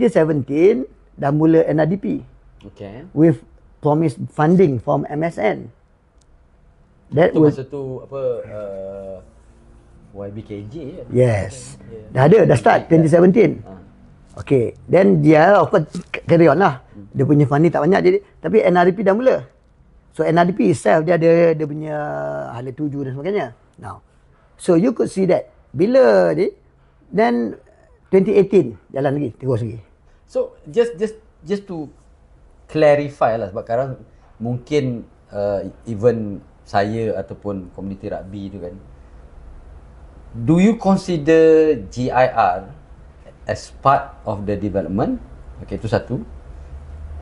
Dia 17 dah mula NRDP. Okay. With promised funding from MSN. That Tu was masa tu apa YBKJ kan? yes. Dah ada, dah start 2017. Okay, then dia of course carry on lah. Dia punya funding tak banyak jadi, tapi NRDP dah mula. So NRDP itself dia ada dia punya hala tuju dan sebagainya. Now, so you could see that bila ni, then 2018 jalan lagi, terus lagi. So just to clarify lah, sebab sekarang mungkin even saya ataupun komuniti rugby tu kan, do you consider GIR as part of the development? Okay, itu satu.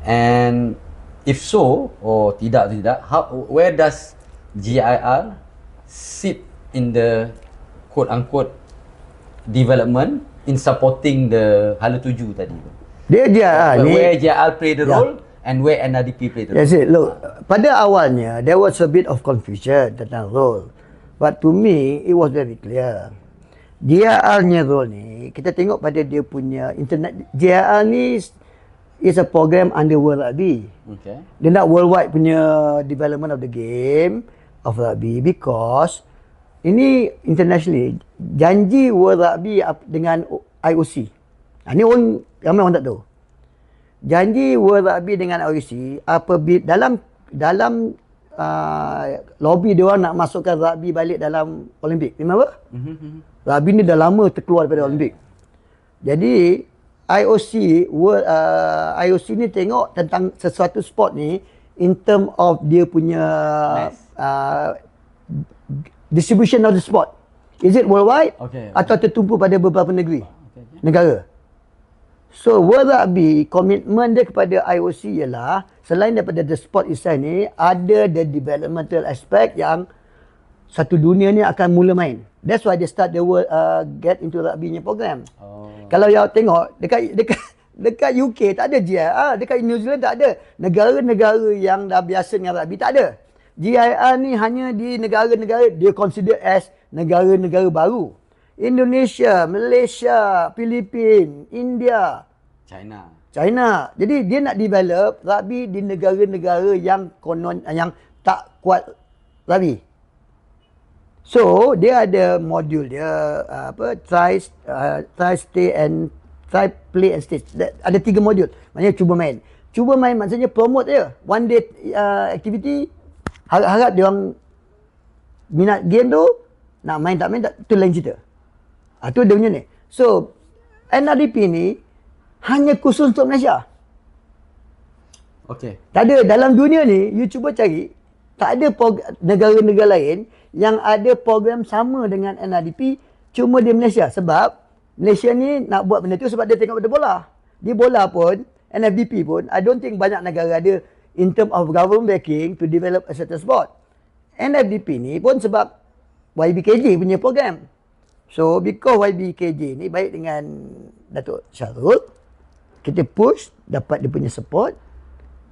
And if so, or tidak, where does GIR sit in the quote-unquote development in supporting the hala tuju tadi? Dia GIR ni, where GIR play the role and where NRDP play the role? yes, look, pada awalnya there was a bit of confusion tentang role. But to me, it was very clear. GIR-nya role ni, kita tengok pada dia punya internet. GIR ni is a program under World Rugby. Okay. Dia nak worldwide punya development of the game of rugby, because ini internationally janji World Rugby dengan IOC. Ini orang ramai orang tak tahu. Janji World Rugby dengan IOC apabila dalam lobby dia orang nak masukkan rugby balik dalam Olimpik. Remember? Rugby ni dah lama terkeluar daripada Olimpik. Jadi IOC ni tengok tentang sesuatu sport ni in term of dia punya distribution of the sport. Is it worldwide? Okay. Atau tertumpu pada beberapa negeri? Negara. So World Rugby komitmen dia kepada IOC ialah selain daripada the sport itself ni, ada the developmental aspect yang satu dunia ni akan mula main. That's why they start the world get into rugby nya program. Kalau yang tengok dekat UK tak ada GIR, dekat New Zealand tak ada. Negara-negara yang dah biasa dengan rugby tak ada. GIR ni hanya di negara-negara dia consider as negara-negara baru. Indonesia, Malaysia, Filipina, India, China. Jadi dia nak develop rugby di negara-negara yang konon yang tak kuat rugby. So dia ada modul dia try, stay and try, play and stay. Ada 3 modul. Maksudnya cuba main. Cuba main maksudnya promote je. One day activity, harap dia orang minat game tu, nak main tak main tu lain cerita. Tu dia punya ni. So NRDP ni hanya khusus untuk Malaysia. Okay. Tak ada dalam dunia ni, you cuba cari, tak ada negara-negara lain yang ada program sama dengan NRDP, cuma di Malaysia. Sebab Malaysia ni nak buat benda tu sebab dia tengok pada bola. Di bola pun, NFDP pun, I don't think banyak negara ada in term of government backing to develop a certain sport. NFDP ni pun sebab YBKJ punya program. So, because YBKJ ni baik dengan Datuk Syarul, kita push, dapat dia punya support,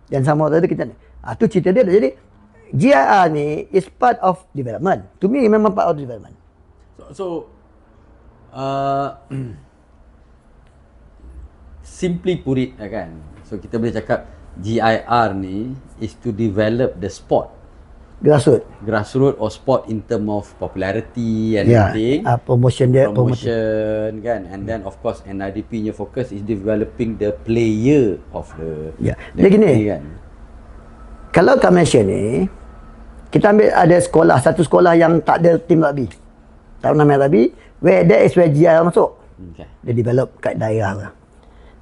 dan sama tadi kita ni. Tu cerita dia. Jadi, GIR ni is part of development. To me, memang part of development. So simply put it kan. So kita boleh cakap GIR ni is to develop the sport. Grassroots or sport in term of popularity and everything. Promotion kan. And then of course NRDP nya focus is developing the player of the Dia gini kan. Kalau kat Malaysia ni, kita ambil ada satu sekolah yang tak ada tim rugby, tak pernah main rugby, that is where GIR masuk. Dia develop kat daerah lah.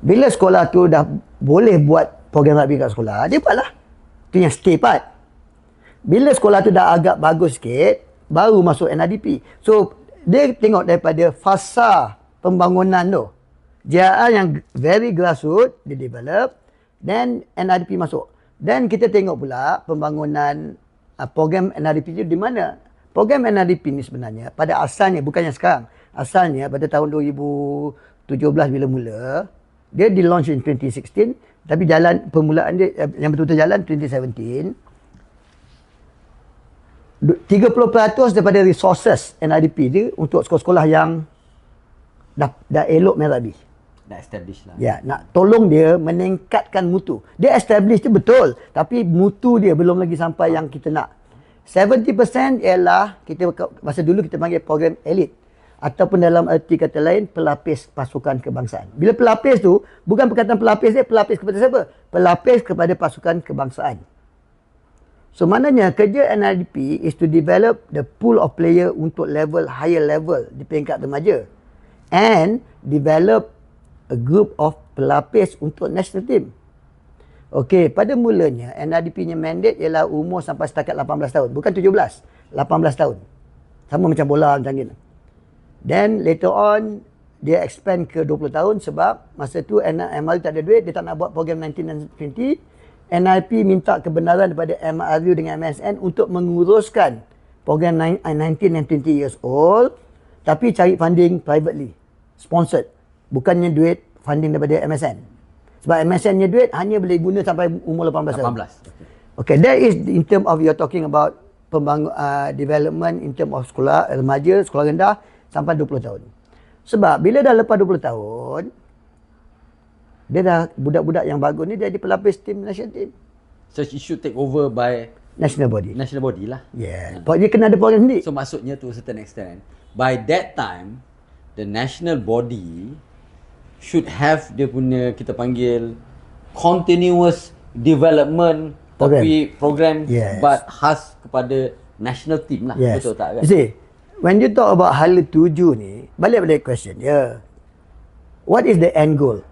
Bila sekolah tu dah boleh buat program rugby kat sekolah, dia buat lah. Tu yang stay part. Bila sekolah tu dah agak bagus sikit, baru masuk NRDP. So, dia tengok daripada fasa pembangunan tu. GIR yang very grassroots, dia develop, then NRDP masuk. Dan kita tengok pula pembangunan program NRDP itu di mana. Program NRDP ni sebenarnya pada asalnya, bukannya sekarang, asalnya pada tahun 2017 bila mula, dia di-launch in 2016, tapi jalan permulaan dia yang betul-betul jalan 2017. 30% daripada resources NRDP dia untuk sekolah-sekolah yang dah elok main rugby. Dah establish lah. Ya, nak tolong dia meningkatkan mutu. Dia establish tu betul, tapi mutu dia belum lagi sampai yang kita nak. 70% ialah kita masa dulu kita panggil program elit ataupun dalam erti kata lain pelapis pasukan kebangsaan. Bila pelapis tu bukan perkataan pelapis dia, pelapis kepada siapa? Pelapis kepada pasukan kebangsaan. So maknanya kerja NRDP is to develop the pool of player untuk level higher level di peringkat remaja and develop a group of pelapis untuk national team. Okey, pada mulanya NRDP nya mandate ialah umur sampai setakat 18 tahun, bukan 17, 18 tahun. Sama macam bola macam ni. Then later on dia expand ke 20 tahun sebab masa tu MRU tak ada duit, dia tak nak buat program 19 dan 20. NRP minta kebenaran daripada MRU dengan MSN untuk menguruskan program 19 and 20 years old tapi cari funding privately, sponsored. Bukannya duit funding daripada MSN. Sebab MSN nya duit hanya boleh guna sampai umur 18 tahun. 18. Okay, that is in term of you're talking about development in term of sekolah remaja, sekolah rendah sampai 20 tahun. Sebab bila dah lepas 20 tahun, dia dah budak-budak yang bagus ni dia jadi pelapis tim national team. So it should take over by National body. national body lah. Yeah. Dia kena ada program sendiri. So maksudnya to a certain extent, by that time, the national body should have dia punya kita panggil continuous development Program. tapi program Yes. but khas kepada national team lah. Yes. Betul tak kan? You see, when you talk about hala tuju ni, balik question. Yeah. What is the end goal?